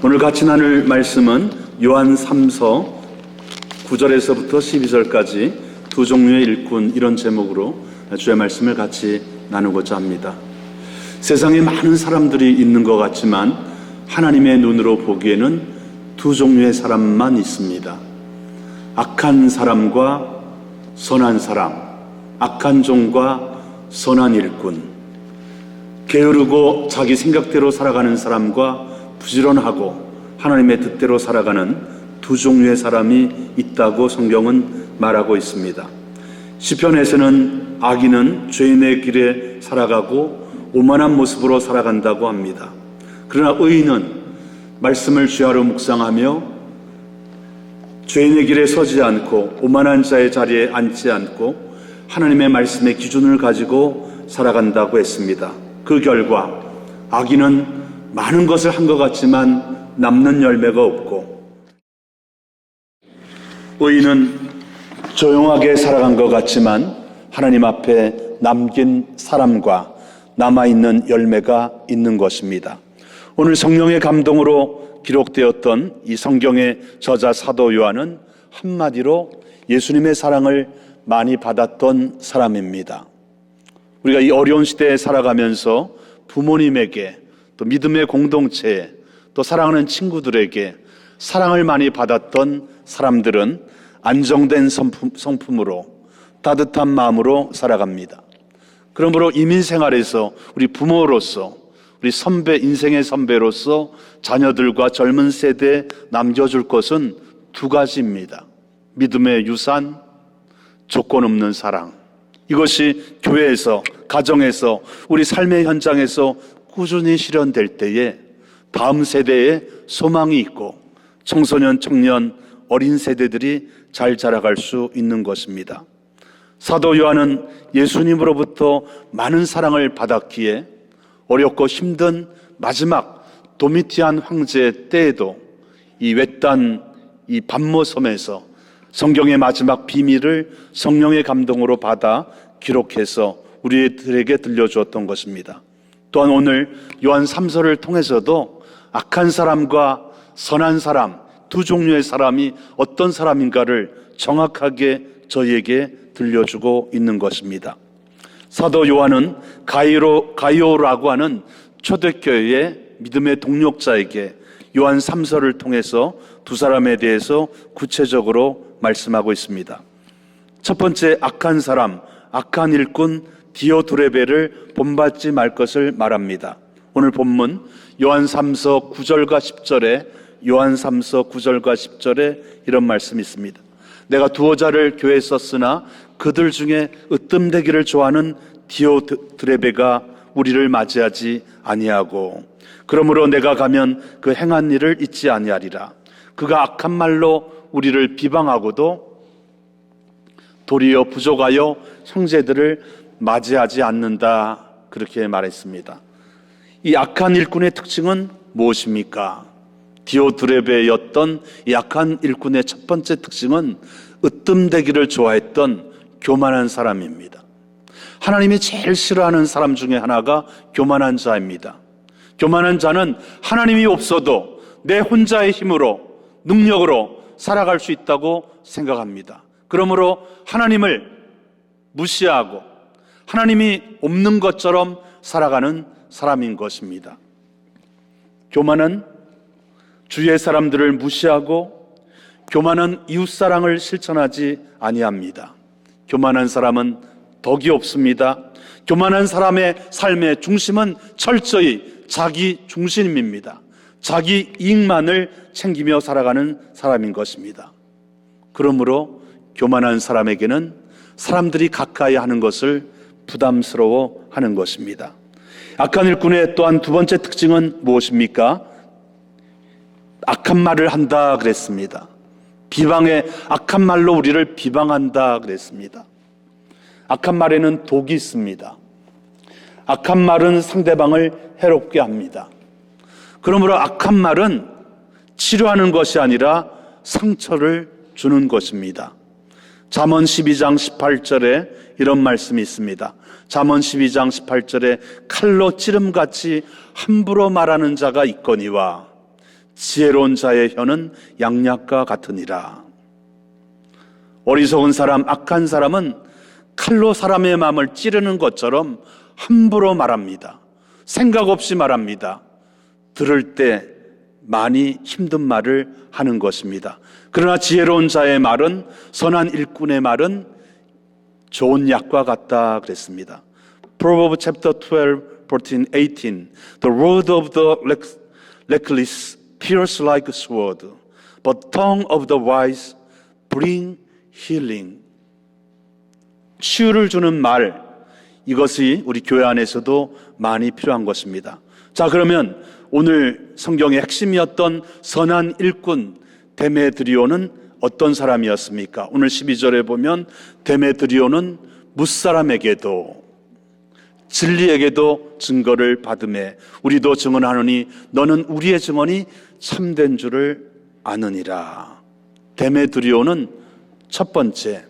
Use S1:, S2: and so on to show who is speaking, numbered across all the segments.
S1: 오늘 같이 나눌 말씀은 요한 3서 9절에서부터 12절까지 두 종류의 일꾼, 이런 제목으로 주의 말씀을 같이 나누고자 합니다. 세상에 많은 사람들이 있는 것 같지만 하나님의 눈으로 보기에는 두 종류의 사람만 있습니다. 악한 사람과 선한 사람, 악한 종과 선한 일꾼, 게으르고 자기 생각대로 살아가는 사람과 부지런하고 하나님의 뜻대로 살아가는 두 종류의 사람이 있다고 성경은 말하고 있습니다. 시편에서는 악인은 죄인의 길에 살아가고 오만한 모습으로 살아간다고 합니다. 그러나 의인은 말씀을 주야로 묵상하며 죄인의 길에 서지 않고 오만한 자의 자리에 앉지 않고 하나님의 말씀의 기준을 가지고 살아간다고 했습니다. 그 결과 악인은 많은 것을 한 것 같지만 남는 열매가 없고, 의인은 조용하게 살아간 것 같지만 하나님 앞에 남긴 사람과 남아있는 열매가 있는 것입니다. 오늘 성령의 감동으로 기록되었던 이 성경의 저자 사도 요한은 한마디로 예수님의 사랑을 많이 받았던 사람입니다. 우리가 이 어려운 시대에 살아가면서 부모님에게, 또 믿음의 공동체에, 또 사랑하는 친구들에게 사랑을 많이 받았던 사람들은 안정된 성품으로, 따뜻한 마음으로 살아갑니다. 그러므로 이민 생활에서 우리 부모로서, 우리 선배, 인생의 선배로서 자녀들과 젊은 세대에 남겨줄 것은 두 가지입니다. 믿음의 유산, 조건 없는 사랑. 이것이 교회에서, 가정에서, 우리 삶의 현장에서 꾸준히 실현될 때에 다음 세대에 소망이 있고 청소년, 청년, 어린 세대들이 잘 자라갈 수 있는 것입니다. 사도 요한은 예수님으로부터 많은 사랑을 받았기에 어렵고 힘든 마지막 도미티안 황제의 때에도 이 외딴 이 밤모섬에서 성경의 마지막 비밀을 성령의 감동으로 받아 기록해서 우리들에게 들려주었던 것입니다. 또한 오늘 요한 3서를 통해서도 악한 사람과 선한 사람, 두 종류의 사람이 어떤 사람인가를 정확하게 저희에게 들려주고 있는 것입니다. 사도 요한은 가이오라고 하는 초대교회의 믿음의 동력자에게 요한 3서를 통해서 두 사람에 대해서 구체적으로 말씀하고 있습니다. 첫 번째, 악한 사람, 악한 일꾼 디오드레베를 본받지 말 것을 말합니다. 오늘 본문 요한 3서 9절과 10절에 요한 3서 9절과 10절에 이런 말씀이 있습니다. 내가 두어 자를 교회에 썼으나 그들 중에 으뜸되기를 좋아하는 디오드레베가 우리를 맞이하지 아니하고, 그러므로 내가 가면 그 행한 일을 잊지 아니하리라. 그가 악한 말로 우리를 비방하고도 도리어 부족하여 형제들을 맞이하지 않는다, 그렇게 말했습니다. 이 악한 일꾼의 특징은 무엇입니까? 디오드레베였던 이 악한 일꾼의 첫 번째 특징은 으뜸되기를 좋아했던 교만한 사람입니다. 하나님이 제일 싫어하는 사람 중에 하나가 교만한 자입니다. 교만한 자는 하나님이 없어도 내 혼자의 힘으로, 능력으로 살아갈 수 있다고 생각합니다. 그러므로 하나님을 무시하고 하나님이 없는 것처럼 살아가는 사람인 것입니다. 교만은 주위의 사람들을 무시하고 교만은 이웃사랑을 실천하지 아니합니다. 교만한 사람은 덕이 없습니다. 교만한 사람의 삶의 중심은 철저히 자기 중심입니다. 자기 이익만을 챙기며 살아가는 사람인 것입니다. 그러므로 교만한 사람에게는 사람들이 가까이 하는 것을 부담스러워 하는 것입니다. 악한 일꾼의 또한 두 번째 특징은 무엇입니까? 악한 말을 한다 그랬습니다. 악한 말로 우리를 비방한다 그랬습니다. 악한 말에는 독이 있습니다. 악한 말은 상대방을 해롭게 합니다. 그러므로 악한 말은 치료하는 것이 아니라 상처를 주는 것입니다. 잠언 12장 18절에 이런 말씀이 있습니다. 잠언 12장 18절에 칼로 찌름같이 함부로 말하는 자가 있거니와 지혜로운 자의 혀는 양약과 같으니라. 어리석은 사람, 악한 사람은 칼로 사람의 마음을 찌르는 것처럼 함부로 말합니다. 생각 없이 말합니다. 들을 때 많이 힘든 말을 하는 것입니다. 그러나 지혜로운 자의 말은, 선한 일꾼의 말은 좋은 약과 같다 그랬습니다. Proverbs chapter 12, 14, 18. The word of the reckless pierces like a sword, but the tongue of the wise bring healing. 치유를 주는 말, 이것이 우리 교회 안에서도 많이 필요한 것입니다. 자, 그러면 오늘 성경의 핵심이었던 선한 일꾼 데메드리오는 어떤 사람이었습니까? 오늘 12절에 보면 데메드리오는 무사람에게도 진리에게도 증거를 받음에 우리도 증언하노니 너는 우리의 증언이 참된 줄을 아느니라. 데메드리오는 첫 번째,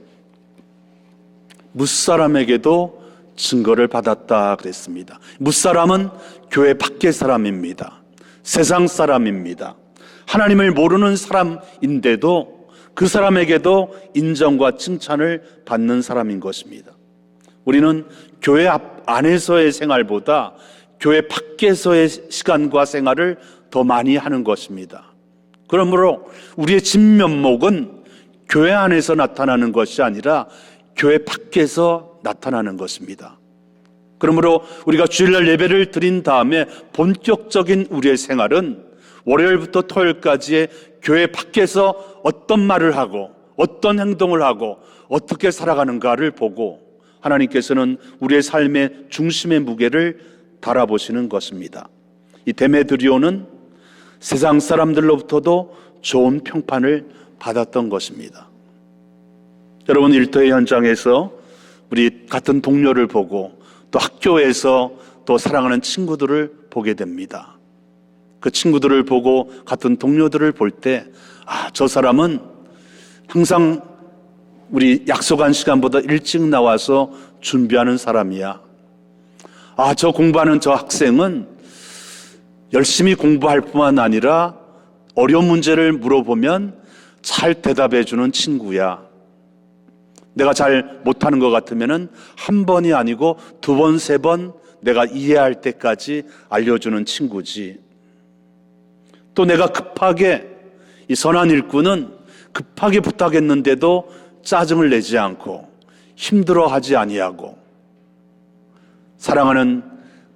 S1: 무사람에게도 증거를 받았다 그랬습니다. 무사람은 교회 밖의 사람입니다. 세상 사람입니다. 하나님을 모르는 사람인데도 그 사람에게도 인정과 칭찬을 받는 사람인 것입니다. 우리는 교회 안에서의 생활보다 교회 밖에서의 시간과 생활을 더 많이 하는 것입니다. 그러므로 우리의 진면목은 교회 안에서 나타나는 것이 아니라 교회 밖에서 나타나는 것입니다. 그러므로 우리가 주일날 예배를 드린 다음에 본격적인 우리의 생활은 월요일부터 토요일까지의 교회 밖에서 어떤 말을 하고 어떤 행동을 하고 어떻게 살아가는가를 보고 하나님께서는 우리의 삶의 중심의 무게를 달아보시는 것입니다. 이 데메드리오는 세상 사람들로부터도 좋은 평판을 받았던 것입니다. 여러분, 일터의 현장에서 우리 같은 동료를 보고 또 학교에서 또 사랑하는 친구들을 보게 됩니다. 그 친구들을 보고 같은 동료들을 볼 때, 저 사람은 항상 우리 약속한 시간보다 일찍 나와서 준비하는 사람이야. 저 공부하는 저 학생은 열심히 공부할 뿐만 아니라 어려운 문제를 물어보면 잘 대답해 주는 친구야. 내가 잘 못하는 것 같으면 한 번이 아니고 두 번, 세 번 내가 이해할 때까지 알려주는 친구지. 또 내가 급하게, 이 선한 일꾼은 급하게 부탁했는데도 짜증을 내지 않고 힘들어하지 아니하고 사랑하는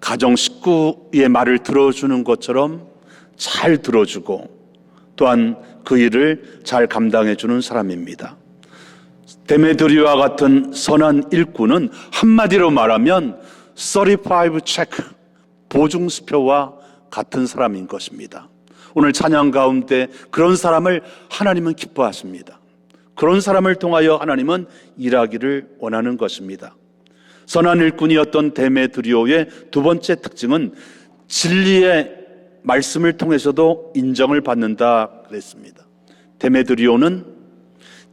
S1: 가정 식구의 말을 들어주는 것처럼 잘 들어주고 또한 그 일을 잘 감당해주는 사람입니다. 데메드리오와 같은 선한 일꾼은 한마디로 말하면 35 체크, 보증수표와 같은 사람인 것입니다. 오늘 찬양 가운데 그런 사람을 하나님은 기뻐하십니다. 그런 사람을 통하여 하나님은 일하기를 원하는 것입니다. 선한 일꾼이었던 데메드리오의 두 번째 특징은 진리의 말씀을 통해서도 인정을 받는다 그랬습니다. 데메드리오는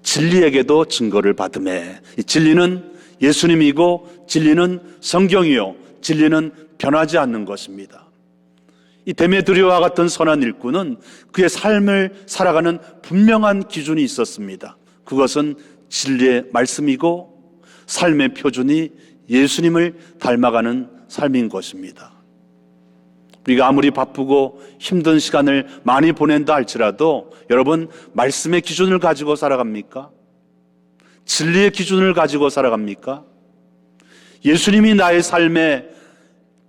S1: 진리에게도 증거를 받음에, 이 진리는 예수님이고 진리는 성경이요 진리는 변하지 않는 것입니다. 이 데메드리오와 같은 선한 일꾼은 그의 삶을 살아가는 분명한 기준이 있었습니다. 그것은 진리의 말씀이고 삶의 표준이 예수님을 닮아가는 삶인 것입니다. 우리가 아무리 바쁘고 힘든 시간을 많이 보낸다 할지라도 여러분, 말씀의 기준을 가지고 살아갑니까? 진리의 기준을 가지고 살아갑니까? 예수님이 나의 삶의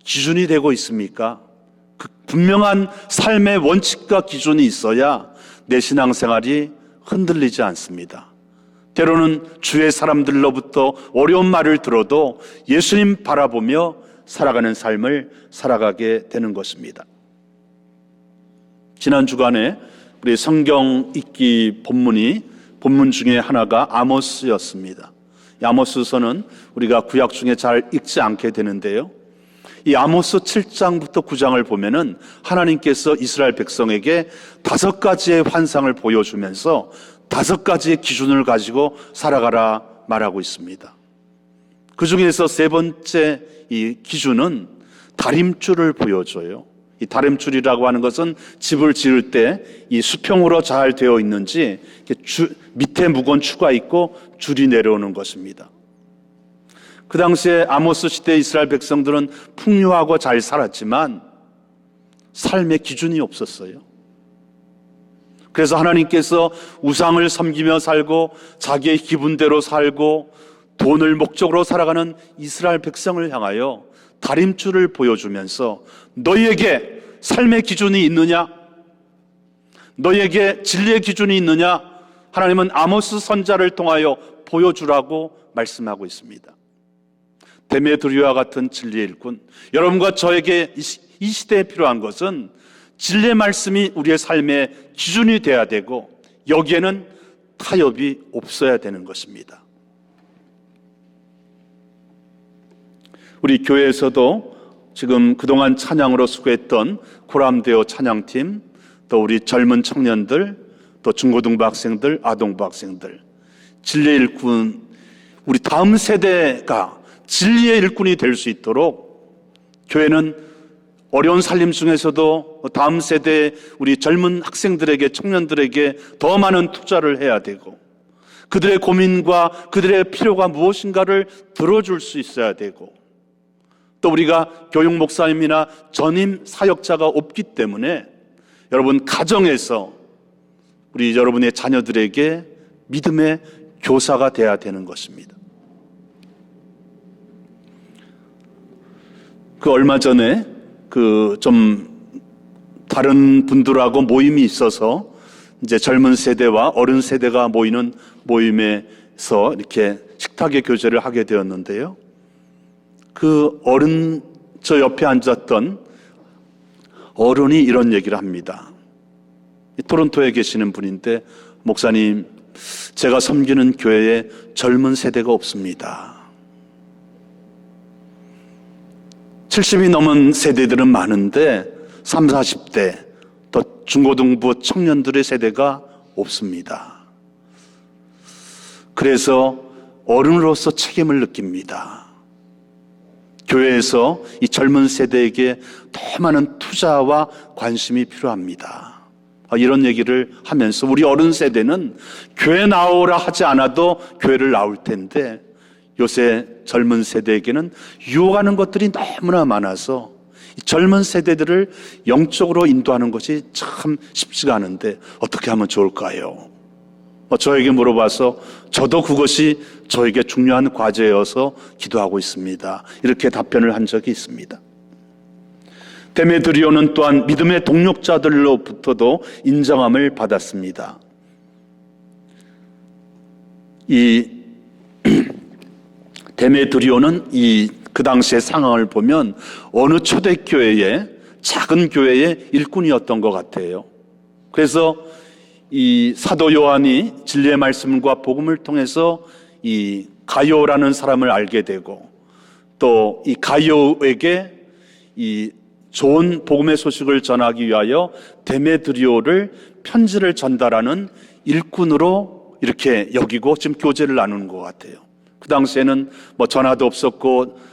S1: 기준이 되고 있습니까? 그 분명한 삶의 원칙과 기준이 있어야 내 신앙생활이 흔들리지 않습니다. 때로는 주의 사람들로부터 어려운 말을 들어도 예수님 바라보며 살아가는 삶을 살아가게 되는 것입니다. 지난 주간에 우리 성경 읽기 본문 중에 하나가 아모스였습니다. 이 아모스서는 우리가 구약 중에 잘 읽지 않게 되는데요. 이 아모스 7장부터 9장을 보면은 하나님께서 이스라엘 백성에게 5가지의 환상을 보여주면서 5가지의 기준을 가지고 살아가라 말하고 있습니다. 그 중에서 세 번째 이 기준은 다림줄을 보여줘요. 이 다림줄이라고 하는 것은 집을 지을 때 이 수평으로 잘 되어 있는지 밑에 무거운 추가 있고 줄이 내려오는 것입니다. 그 당시에 아모스 시대 이스라엘 백성들은 풍요하고 잘 살았지만 삶의 기준이 없었어요. 그래서 하나님께서 우상을 섬기며 살고 자기의 기분대로 살고 돈을 목적으로 살아가는 이스라엘 백성을 향하여 다림줄을 보여주면서 너희에게 삶의 기준이 있느냐? 너희에게 진리의 기준이 있느냐? 하나님은 아모스 선지자를 통하여 보여주라고 말씀하고 있습니다. 데메드리오와 같은 진리의 일꾼, 여러분과 저에게 이 시대에 필요한 것은 진리의 말씀이 우리의 삶의 기준이 되어야 되고 여기에는 타협이 없어야 되는 것입니다. 우리 교회에서도 지금 그동안 찬양으로 수고했던 코람데오 찬양팀, 또 우리 젊은 청년들, 또 중고등부 학생들, 아동부 학생들, 진리의 일꾼, 우리 다음 세대가 진리의 일꾼이 될 수 있도록 교회는 어려운 살림 중에서도 다음 세대 우리 젊은 학생들에게, 청년들에게 더 많은 투자를 해야 되고 그들의 고민과 그들의 필요가 무엇인가를 들어줄 수 있어야 되고 또 우리가 교육 목사님이나 전임 사역자가 없기 때문에 여러분 가정에서 우리 여러분의 자녀들에게 믿음의 교사가 되어야 되는 것입니다. 얼마 전에 좀 다른 분들하고 모임이 있어서 이제 젊은 세대와 어른 세대가 모이는 모임에서 이렇게 식탁의 교제를 하게 되었는데요. 저 옆에 앉았던 어른이 이런 얘기를 합니다. 토론토에 계시는 분인데, 목사님, 제가 섬기는 교회에 젊은 세대가 없습니다. 70이 넘은 세대들은 많은데 30, 40대 또 중고등부 청년들의 세대가 없습니다. 그래서 어른으로서 책임을 느낍니다. 교회에서 이 젊은 세대에게 더 많은 투자와 관심이 필요합니다. 이런 얘기를 하면서 우리 어른 세대는 교회 나오라 하지 않아도 교회를 나올 텐데 요새 젊은 세대에게는 유혹하는 것들이 너무나 많아서 젊은 세대들을 영적으로 인도하는 것이 참 쉽지가 않은데 어떻게 하면 좋을까요? 저에게 물어봐서 저도 그것이 저에게 중요한 과제여서 기도하고 있습니다. 이렇게 답변을 한 적이 있습니다. 데메드리오는 또한 믿음의 동력자들로부터도 인정함을 받았습니다. 이 데메드리오는 그 당시의 상황을 보면 어느 초대교회의 작은 교회의 일꾼이었던 것 같아요. 그래서 이 사도 요한이 진리의 말씀과 복음을 통해서 이 가이오라는 사람을 알게 되고 또 이 가이오에게 이 좋은 복음의 소식을 전하기 위하여 데메드리오를 편지를 전달하는 일꾼으로 이렇게 여기고 지금 교제를 나누는 것 같아요. 그 당시에는 전화도 없었고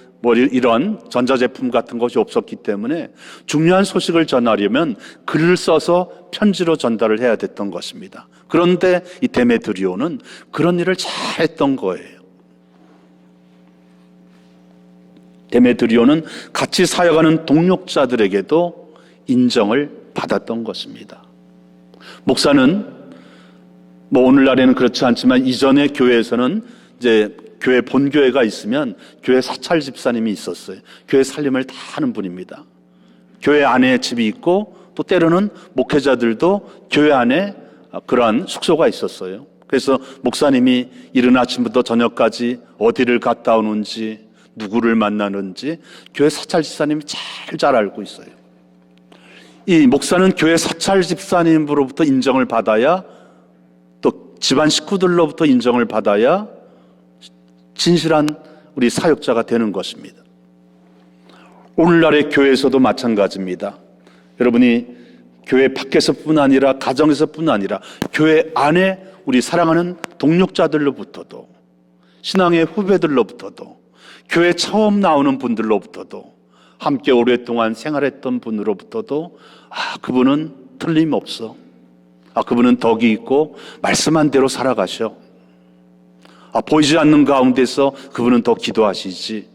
S1: 이런 전자제품 같은 것이 없었기 때문에 중요한 소식을 전하려면 글을 써서 편지로 전달을 해야 됐던 것입니다. 그런데 이 데메드리오는 그런 일을 잘 했던 거예요. 데메드리오는 같이 사역하는 동력자들에게도 인정을 받았던 것입니다. 목사는 오늘날에는 그렇지 않지만 이전의 교회에서는 이제 교회 본교회가 있으면 교회 사찰 집사님이 있었어요. 교회 살림을 다 하는 분입니다. 교회 안에 집이 있고 또 때로는 목회자들도 교회 안에 그러한 숙소가 있었어요. 그래서 목사님이 이른 아침부터 저녁까지 어디를 갔다 오는지 누구를 만나는지 교회 사찰 집사님이 잘 알고 있어요. 이 목사는 교회 사찰 집사님으로부터 인정을 받아야 또 집안 식구들로부터 인정을 받아야 진실한 우리 사역자가 되는 것입니다. 오늘날의 교회에서도 마찬가지입니다. 여러분이 교회 밖에서뿐 아니라 가정에서뿐 아니라 교회 안에 우리 사랑하는 동력자들로부터도 신앙의 후배들로부터도 교회 처음 나오는 분들로부터도 함께 오랫동안 생활했던 분으로부터도 그분은 틀림없어. 그분은 덕이 있고 말씀한 대로 살아가셔. 보이지 않는 가운데서 그분은 더 기도하시지.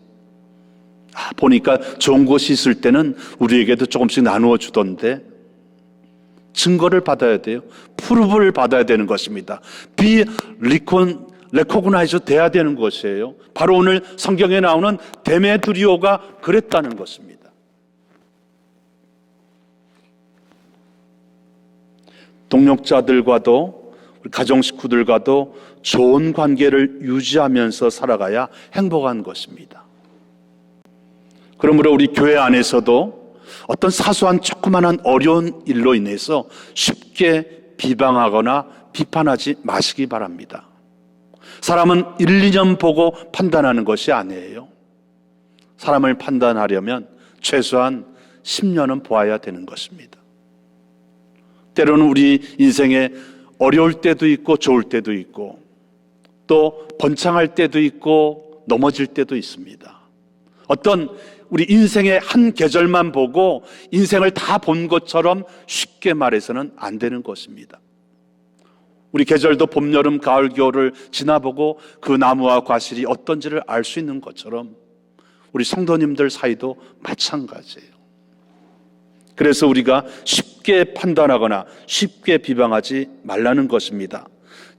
S1: 보니까 좋은 것이 있을 때는 우리에게도 조금씩 나누어 주던데. 증거를 받아야 돼요. 프루브를 받아야 되는 것입니다. 레코그나이즈 돼야 되는 것이에요. 바로 오늘 성경에 나오는 데메드리오가 그랬다는 것입니다. 동력자들과도 가정 식구들과도 좋은 관계를 유지하면서 살아가야 행복한 것입니다. 그러므로 우리 교회 안에서도 어떤 사소한 조그마한 어려운 일로 인해서 쉽게 비방하거나 비판하지 마시기 바랍니다. 사람은 1, 2년 보고 판단하는 것이 아니에요. 사람을 판단하려면 최소한 10년은 보아야 되는 것입니다. 때로는 우리 인생에 어려울 때도 있고 좋을 때도 있고 또 번창할 때도 있고 넘어질 때도 있습니다. 어떤 우리 인생의 한 계절만 보고 인생을 다 본 것처럼 쉽게 말해서는 안 되는 것입니다. 우리 계절도 봄, 여름, 가을, 겨울을 지나보고 그 나무와 과실이 어떤지를 알 수 있는 것처럼 우리 성도님들 사이도 마찬가지예요. 그래서 우리가 쉽게 판단하거나 쉽게 비방하지 말라는 것입니다.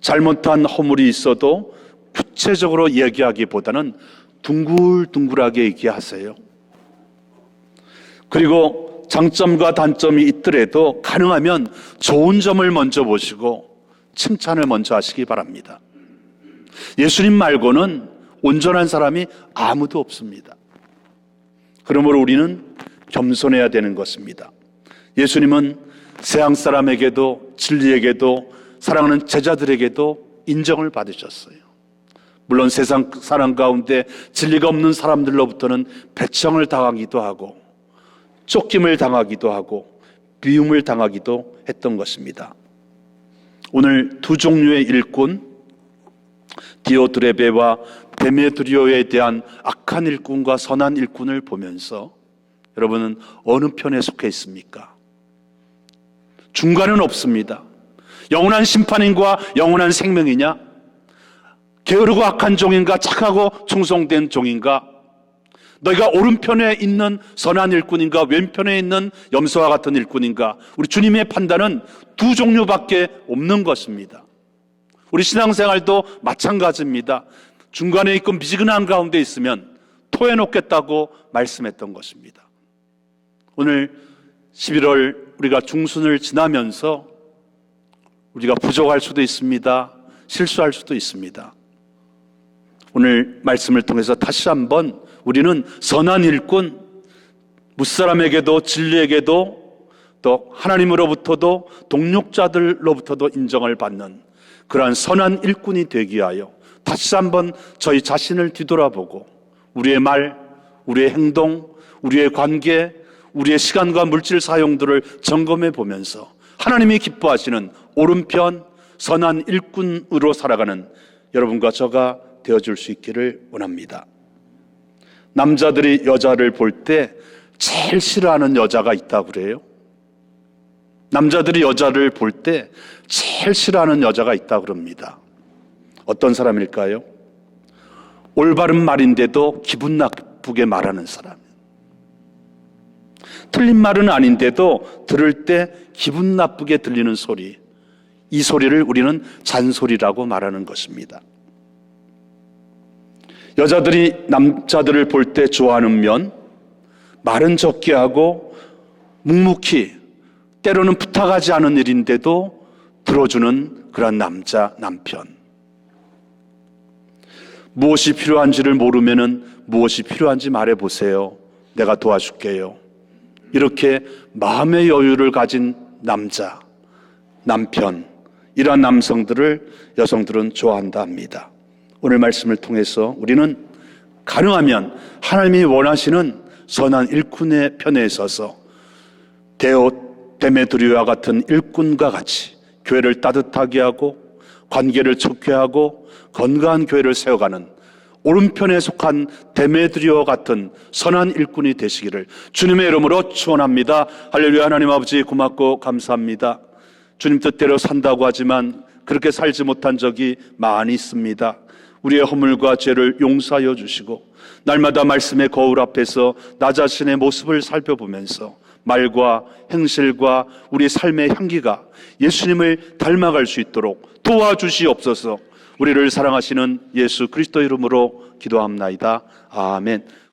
S1: 잘못한 허물이 있어도 구체적으로 얘기하기보다는 둥글둥글하게 얘기하세요. 그리고 장점과 단점이 있더라도 가능하면 좋은 점을 먼저 보시고 칭찬을 먼저 하시기 바랍니다. 예수님 말고는 온전한 사람이 아무도 없습니다. 그러므로 우리는 겸손해야 되는 것입니다. 예수님은 세상 사람에게도 진리에게도 사랑하는 제자들에게도 인정을 받으셨어요. 물론 세상 사람 가운데 진리가 없는 사람들로부터는 배척을 당하기도 하고 쫓김을 당하기도 하고 미움을 당하기도 했던 것입니다. 오늘 두 종류의 일꾼 디오드레베와 데메드리오에 대한 악한 일꾼과 선한 일꾼을 보면서 여러분은 어느 편에 속해 있습니까? 중간은 없습니다. 영원한 심판인과 영원한 생명이냐? 게으르고 악한 종인가? 착하고 충성된 종인가? 너희가 오른편에 있는 선한 일꾼인가? 왼편에 있는 염소와 같은 일꾼인가? 우리 주님의 판단은 두 종류밖에 없는 것입니다. 우리 신앙생활도 마찬가지입니다. 중간에 있고 미지근한 가운데 있으면 토해놓겠다고 말씀했던 것입니다. 오늘 11월 우리가 중순을 지나면서 우리가 부족할 수도 있습니다. 실수할 수도 있습니다. 오늘 말씀을 통해서 다시 한번 우리는 선한 일꾼, 무사람에게도 진리에게도 또 하나님으로부터도 동력자들로부터도 인정을 받는 그러한 선한 일꾼이 되기 위하여 다시 한번 저희 자신을 뒤돌아보고 우리의 말, 우리의 행동, 우리의 관계, 우리의 시간과 물질 사용들을 점검해 보면서 하나님이 기뻐하시는 오른편 선한 일꾼으로 살아가는 여러분과 저가 되어줄 수 있기를 원합니다. 남자들이 여자를 볼 때 제일 싫어하는 여자가 있다고 그래요. 남자들이 여자를 볼 때 제일 싫어하는 여자가 있다고 그럽니다. 어떤 사람일까요? 올바른 말인데도 기분 나쁘게 말하는 사람. 틀린 말은 아닌데도 들을 때 기분 나쁘게 들리는 소리. 이 소리를 우리는 잔소리라고 말하는 것입니다. 여자들이 남자들을 볼 때 좋아하는 면, 말은 적게 하고 묵묵히 때로는 부탁하지 않은 일인데도 들어주는 그런 남편. 무엇이 필요한지를 모르면은 무엇이 필요한지 말해보세요. 내가 도와줄게요. 이렇게 마음의 여유를 가진 남편, 이러한 남성들을 여성들은 좋아한다 합니다. 오늘 말씀을 통해서 우리는 가능하면 하나님이 원하시는 선한 일꾼의 편에 서서 데메드리오와 같은 일꾼과 같이 교회를 따뜻하게 하고 관계를 좋게 하고 건강한 교회를 세워가는 오른편에 속한 데메드리오 같은 선한 일꾼이 되시기를 주님의 이름으로 축원합니다. 할렐루야. 하나님 아버지 고맙고 감사합니다. 주님 뜻대로 산다고 하지만 그렇게 살지 못한 적이 많이 있습니다. 우리의 허물과 죄를 용서하여 주시고 날마다 말씀의 거울 앞에서 나 자신의 모습을 살펴보면서 말과 행실과 우리 삶의 향기가 예수님을 닮아갈 수 있도록 도와주시옵소서. 우리를 사랑하시는 예수 그리스도 이름으로 기도합나이다. 아멘.